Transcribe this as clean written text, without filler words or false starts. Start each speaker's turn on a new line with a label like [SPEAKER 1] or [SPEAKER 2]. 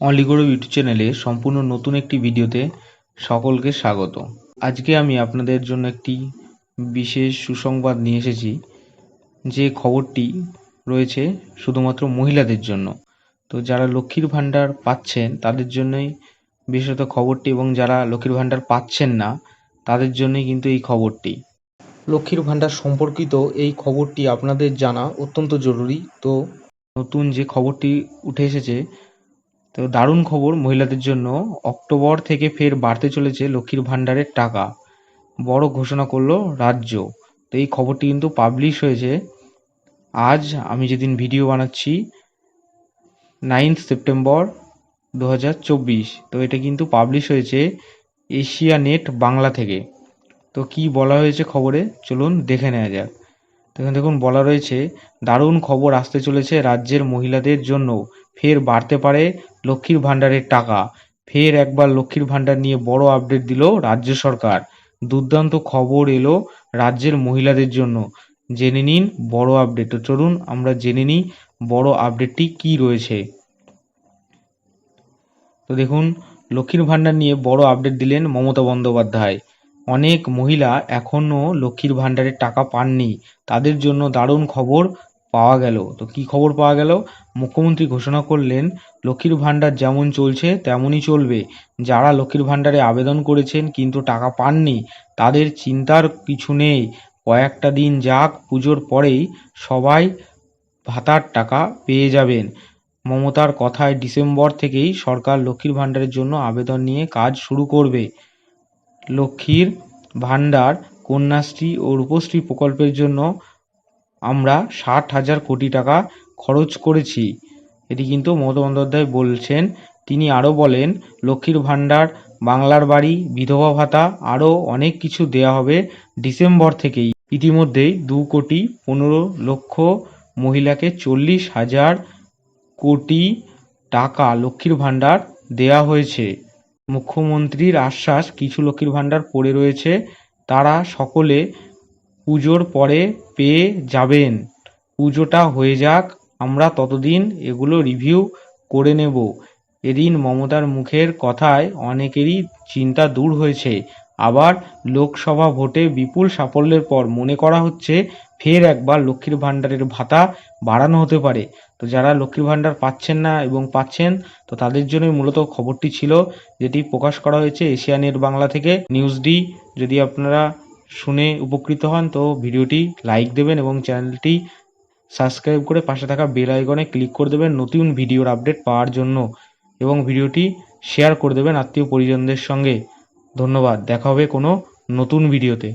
[SPEAKER 1] অলিগড় YouTube চ্যানেলে সম্পূর্ণ নতুন একটি ভিডিওতে সকলকে স্বাগত। আজকে আমি আপনাদের জন্য একটি বিশেষ সুসংবাদ নিয়ে এসেছি, যে খবরটি রয়েছে শুধুমাত্র মহিলাদের জন্য। তো যারা লক্ষ্মীর ভাণ্ডার পাচ্ছেন তাদের জন্যই বিশেষত খবরটি, এবং যারা লক্ষ্মীর ভাণ্ডার পাচ্ছেন না তাদের জন্যই কিন্তু এই খবরটি। লক্ষ্মীর ভাণ্ডার সম্পর্কিত এই খবরটি আপনাদের জানা অত্যন্ত জরুরি। তো নতুন যে খবরটি উঠে এসেছে, তো দারুণ খবর মহিলাদের জন্য। অক্টোবর থেকে ফের বাড়তে চলেছে লক্ষ্মীর ভাণ্ডারের টাকা, বড় ঘোষণা করলো রাজ্য। তো এই খবরটি কিন্তু পাবলিশ হয়েছে আজ, আমি যেদিন ভিডিও বানাচ্ছি 9 সেপ্টেম্বর 2024। তো এটা কিন্তু পাবলিশ হয়েছে এশিয়া নেট বাংলা থেকে। তো কি বলা হয়েছে খবরে, চলুন দেখে নেওয়া যাক। তো এখানে দেখুন বলা রয়েছে, দারুণ খবর আসতে চলেছে রাজ্যের মহিলাদের জন্য, ফের বাড়তে পারে লক্ষ্মীর ভাণ্ডারের টাকা। ফের একবার লক্ষ্মীর ভাণ্ডার নিয়ে বড় আপডেট দিল রাজ্য সরকার। দুর্দান্ত খবর এলো রাজ্যের মহিলাদের জন্য। জেনে নিন বড় আপডেট। তো চলুন আমরা জেনে নিই বড় আপডেটটি কি রয়েছে। তো দেখুন, লক্ষ্মীর ভাণ্ডার নিয়ে বড় আপডেট দিলেন মমতা বন্দ্যোপাধ্যায়। অনেক মহিলা এখনও লক্ষ্মীর ভাণ্ডারের টাকা পাননি, তাদের জন্য দারুণ খবর পাওয়া গেল। তো কি খবর পাওয়া গেল? মুখ্যমন্ত্রী ঘোষণা করলেন, লক্ষ্মীর ভাণ্ডার যেমন চলছে তেমনই চলবে। যারা লক্ষ্মীর ভাণ্ডারে আবেদন করেছেন কিন্তু টাকা পাননি, তাদের চিন্তার কিছু নেই। কয়েকটা দিন যাক, পুজোর পরেই সবাই ভাতার টাকা পেয়ে যাবেন। মমতার কথায় ডিসেম্বর থেকেই সরকার লক্ষ্মীর ভাণ্ডারের জন্য আবেদন নিয়ে কাজ শুরু করবে। লক্ষ্মীর ভাণ্ডার, কন্যাশ্রী ও রূপশ্রী প্রকল্পের জন্য আমরা 60,000 কোটি টাকা খরচ করেছি। এটি কিন্তু মমতা বন্দ্যোপাধ্যায় বলছেন। তিনি আরও বলেন, লক্ষ্মীর ভাণ্ডার, বাংলার বাড়ি, বিধবা ভাতা আরও অনেক কিছু দেয়া হবে ডিসেম্বর থেকেই। ইতিমধ্যেই 2,15,00,000 মহিলাকে 40,000 কোটি টাকা লক্ষ্মীর ভাণ্ডার দেয়া হয়েছে। মুখ্যমন্ত্রীর আশ্বাস, কিছু লক্ষ্মীর ভাণ্ডার পড়ে রয়েছে, তারা সকলে পুজোর পরে পেয়ে যাবেন। পুজোটা হয়ে যাক, আমরা ততদিন এগুলো রিভিউ করে নেব। এদিন মমতার মুখের কথায় অনেকেরই চিন্তা দূর হয়েছে। আবার লোকসভা ভোটে বিপুল সাফল্যের পর মনে করা হচ্ছে ফের একবার লক্ষ্মীর ভাণ্ডারের ভাতা বাড়ানো হতে পারে। তো যারা লক্ষ্মীর ভাণ্ডার পাচ্ছেন না এবং পাচ্ছেন, তো তাদের জন্যই মূলত খবরটি ছিল, যেটি প্রকাশ করা হয়েছে এশিয়া নেট বাংলা থেকে। News D. যদি আপনারা শুনে উপকৃত হন তো ভিডিওটি লাইক দেবেন এবং চ্যানেলটি সাবস্ক্রাইব করে পাশে থাকা বেল আইকনে ক্লিক করে দেবেন নতুন ভিডিওর আপডেট পাওয়ার জন্য, এবং ভিডিওটি শেয়ার করে দেবেন আত্মীয় পরিজনদের সঙ্গে। ধন্যবাদ। দেখা হবে কোনো নতুন ভিডিওতে।